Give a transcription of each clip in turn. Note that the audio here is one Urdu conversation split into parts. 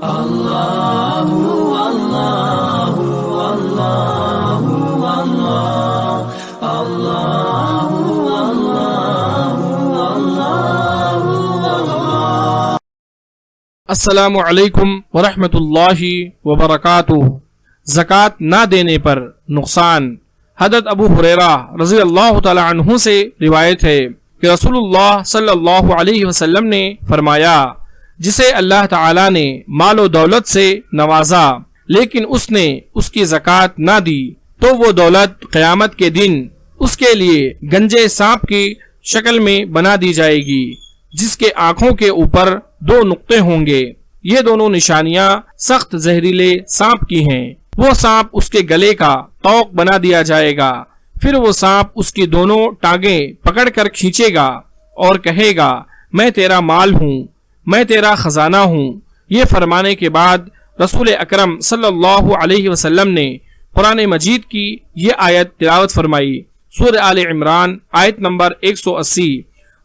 اللہ اللہ اللہ اللہ اللہ اللہ۔ السلام علیکم ورحمۃ اللہ وبرکاتہ۔ زکوٰۃ نہ دینے پر نقصان۔ حضرت ابو ہریرہ رضی اللہ تعالی عنہ سے روایت ہے کہ رسول اللہ صلی اللہ علیہ وسلم نے فرمایا، جسے اللہ تعالی نے مال و دولت سے نوازا لیکن اس نے اس کی زکوٰۃ نہ دی تو وہ دولت قیامت کے دن اس کے لیے گنجے سانپ کی شکل میں بنا دی جائے گی، جس کے آنکھوں کے اوپر 2 نقطے ہوں گے۔ یہ دونوں نشانیاں سخت زہریلے سانپ کی ہیں۔ وہ سانپ اس کے گلے کا توق بنا دیا جائے گا، پھر وہ سانپ اس کی دونوں ٹانگیں پکڑ کر کھینچے گا اور کہے گا، میں تیرا مال ہوں، میں تیرا خزانہ ہوں۔ یہ فرمانے کے بعد رسول اکرم صلی اللہ علیہ وسلم نے قرآن مجید کی یہ آیت تلاوت فرمائی، سورہ آل عمران آیت نمبر 180،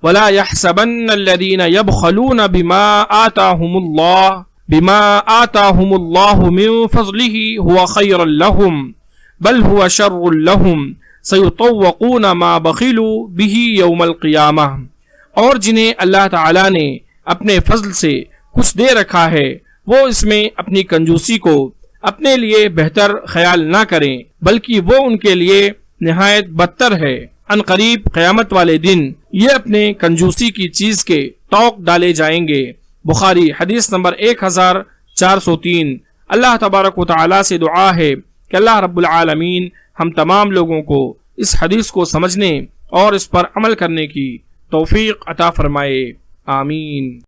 وَلَا يَحْسَبَنَّ الَّذِينَ يَبْخَلُونَ بِمَا آتَاهُمُ اللَّهُ مِن فَضْلِهِ هُوَ خَيْرًا لَهُمْ بَلْ هُوَ شَرٌّ لَهُمْ سَيُطَوَّقُونَ مَا بَخِلُوا بِهِ يَوْمَ الْقِيَامَةِ۔ اور جنہیں اللہ تعالی نے اپنے فضل سے کچھ دے رکھا ہے وہ اس میں اپنی کنجوسی کو اپنے لیے بہتر خیال نہ کریں، بلکہ وہ ان کے لیے نہایت بدتر ہے۔ ان قریب قیامت والے دن یہ اپنے کنجوسی کی چیز کے توق ڈالے جائیں گے۔ بخاری حدیث نمبر 1403۔ اللہ تبارک و تعالی سے دعا ہے کہ اللہ رب العالمین ہم تمام لوگوں کو اس حدیث کو سمجھنے اور اس پر عمل کرنے کی توفیق عطا فرمائے، آمین۔